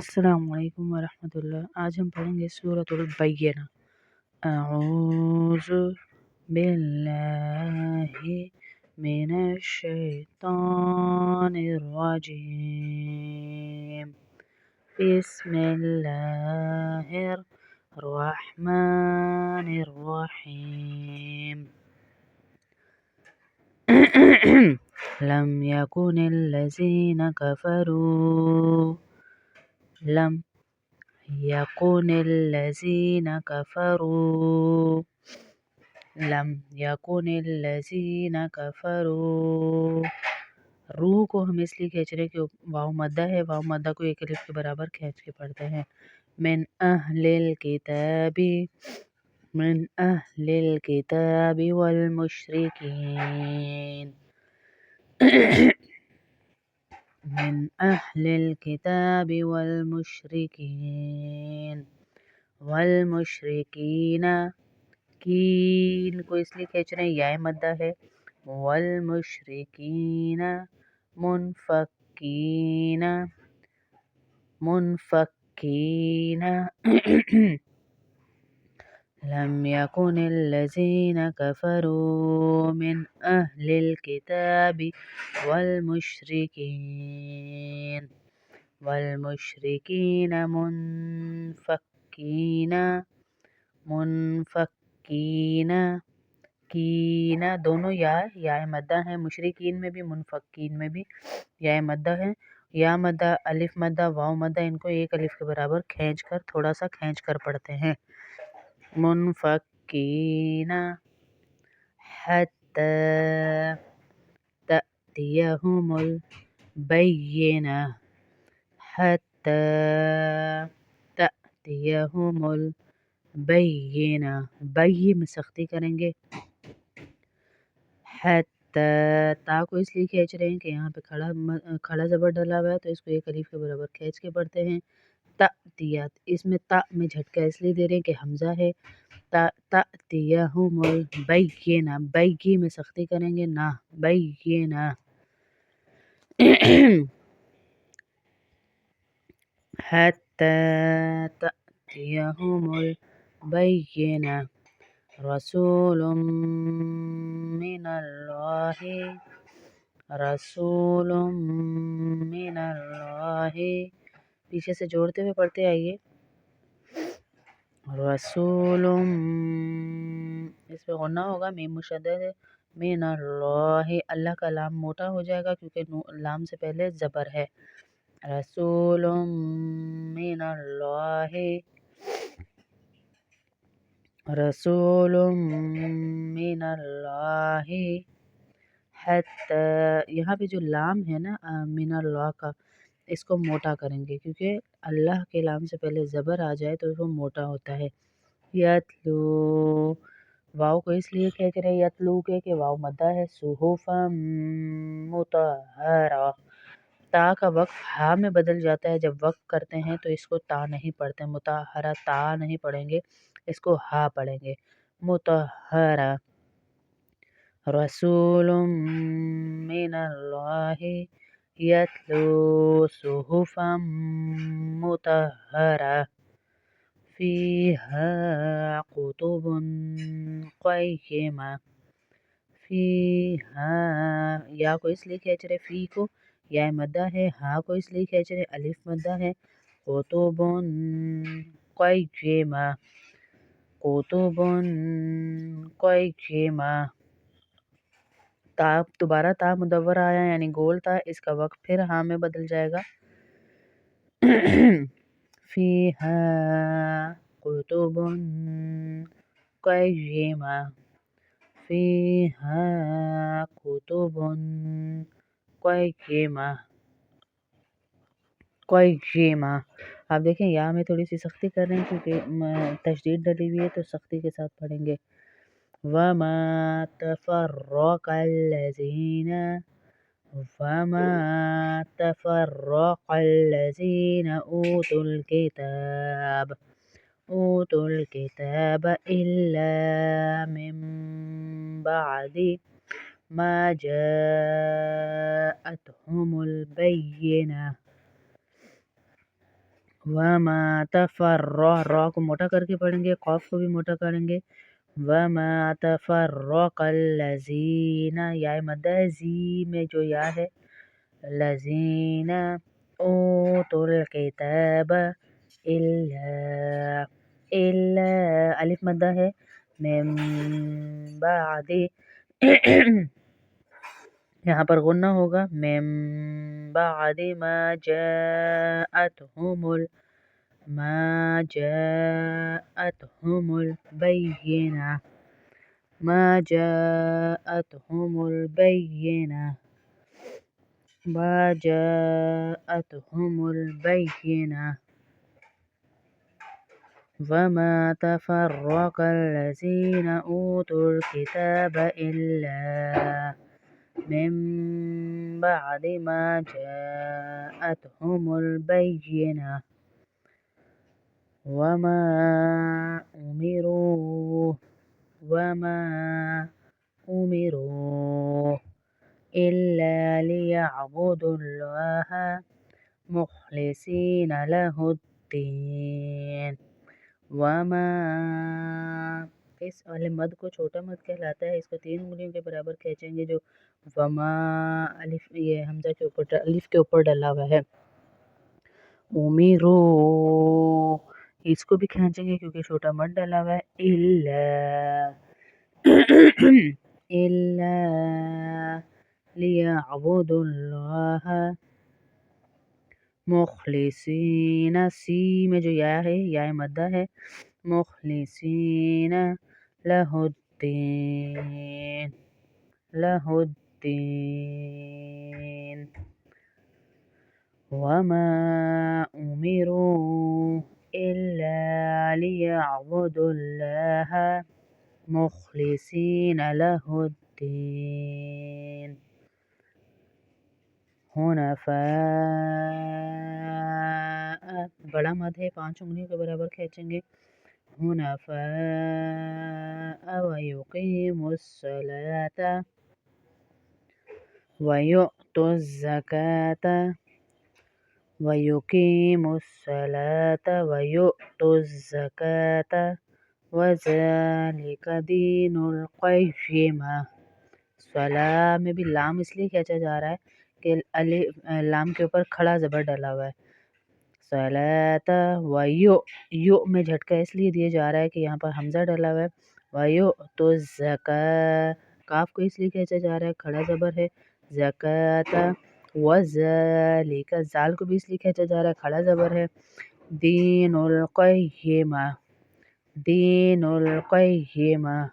अस्सलामु अलैकुम वरहमतुल्लाह। आज हम पढ़ेंगे सूरतुल बय्यना। अऊज़ु बिल्लाहि मिनश शैतानिर रजीम। बिस्मिल्लाहिर रहमानिर रहीम। लम यकुनिल लज़ीना कफ़रू लम यकुनिल्लज़ीना कफ़रू लम यकुनिल्लज़ीना कफ़रू। रू को हम इसलिए खींच रहे हैं कि वाव मद्दा है। वाव मद्दा को एक अलिफ के बराबर खींच के पढ़ते हैं। मिन अहलिल किताबी वल मुशरिकीन। मिन अहलिल किताबि वल मुशरिकीना। कीन को इसलिए खींच रहे हैं, या मद्दा है। वल मुशरिकीना मुनफक्कीना। लम यकुनिल्लज़ीना कफ़रू मिन अहलिल किताबि वल मुशरिकीना मुनफक्कीना। कीना दोनों या मद्दा है। मुशरिकीन में भी मुनफक्कीन में भी या मद्दा है। या मद्दा, अलिफ मद्दा, वाव मद्दा, इनको एक अलिफ के बराबर थोड़ा सा खींच कर पढ़ते हैं। मुनफक्कीना हत्ता तअतियहुमुल बय्यिना। हत्ता तअतियहुमुल बय्यिना। बय्य में सख्ती करेंगे। हत्ता ता को इसलिए खींच रहे हैं कि यहाँ पे खड़ा ज़बर डला हुआ है, तो इसको एक अलिफ के बराबर खींच के पढ़ते हैं। तअतियात, इसमें ता में झटका इसलिए दे रहे हैं कि हमजा है। तअतियहुमुल बय्यिना। बय्य में सख्ती करेंगे ना, बय्यिना। हत्ता तअतियहुमुल बय्यिना। रसूलुम मिनल्लाहि। पीछे से जोड़ते हुए पढ़ते आइए। रसूलुम, इसमें गुन्ना होगा, मीम मुशद्दद है। मिनल्लाहि, अल्लाह का लाम मोटा हो जाएगा क्योंकि लाम से पहले ज़बर है। रसूलुम मिनल्लाहि। रसूलुम मिनल्लाहि। हत्ता, यहाँ पे जो लाम है ना मिनल्लाह का, इसको मोटा करेंगे क्योंकि अल्लाह के लाम से पहले ज़बर आ जाए तो वो मोटा होता है। यतलू, वाव को इसलिए खींच रहे हैं यतलू के वाव मद्दा है। सुहुफम मुतहहरा। ता का वक्फ हा में बदल जाता है जब वक्फ करते हैं, तो इसको ता नहीं पढ़ते। मुतहहरा ता नहीं पढ़ेंगे, इसको हा पढ़ेंगे। मुतहहरा। रसूलुम मिनल्लाहि यतलू सुहुफम मुतहहरा। फीहा कुतुबुन क़य्यिमा। फीहा, या को इसलिए खींच रहे फी को, या मद्दा है। हा को इसलिए खींच रहे, अलिफ मद्दा है। कुतुबुन क़य्यिमा। कुतुबुन क़य्यिमा। ता दोबारा ता मुदव्वर आया यानी गोल था, इसका वक्त फिर हा में बदल जाएगा। फीहा कुतुबुन क़य्यिमा। फीहा कुतुबुन क़य्यिमा। क़य्यिमा। आप देखें या में थोड़ी सी सख्ती कर रहे हैं क्योंकि तशदीद डली हुई है, तो सख्ती के साथ पढ़ेंगे। वमा तफ़र्रक़ल्लज़ीना ऊतुल किताब इल्ला मिन बअदि मा जाअतहुमुल बय्यिना। वमा तफर्रा, रा को मोटा करके पढ़ेंगे, कॉफ को भी मोटा करेंगे। वमा तफर्रक़ल्लज़ीना, या मद्दा है, जी में जो या है, लज़ीना ऊतुल किताब इल्ला, इल्ला अलिफ मद्दा है, मिन बादि यहाँ पर गुन्ना होगा, मिन बादि मा जाअतहुमुल बय्यिना, मा जाअतहुमुल बय्यिना, मा जाअतहुमुल बय्यिना। वमा तफर्रक़ल्लज़ीना ऊतुल किताब इल्ला मिन बादि मा जाअतहुमुल बय्यिना। वमा उमिरू इल्ला लियअबुदुल्लाहा मुखलिसीना लहुद्दीन। वमा, इस वाले मद को छोटा मद कहलाता है। इसको 3 उंगलियों के बराबर खींचेंगे। जो वमा अलिफ, ये हमजा के ऊपर अलिफ के ऊपर डला हुआ है। उमिरू, इसको भी खींचेंगे क्योंकि छोटा मद डला हुआ है। इल्ला इल्ला लियअबुदुल्लाहा मुखलिसीना, सी में जो या है, या मद्दा है, मुखलिसीना लहुद्दीन, लहुद्दीन। वमा उमिरू इल्ला लियअबुदुल्लाहा मुखलिसीना लहुद्दीन हुनफा, बड़ा मद है, 5 उंगलियों के बराबर खींचेंगे। हुनफा वयुकीमुस्सलाता वयुअतुज़्ज़काता, वयुकीमुस्सलाता वयुअतुज़्ज़काता वज़ालिका दीनुल क़य्यिमा। सला में भी लाम इसलिए खींचा जा रहा है कि लाम के ऊपर खड़ा ज़बर डला हुआ है। सलाता वयु, यु में झटका इसलिए दिया जा रहा है कि यहाँ पर हमजा डला हुआ है। वयु तो ज़का, काफ को इसलिए खींचा जा रहा है, खड़ा ज़बर है। ज़काता वज़ालिका, जाल को भी इसलिए खींचा जा रहा है, खड़ा ज़बर है। दीनुल क़य्यिमा, दीनुल क़य्यिमा।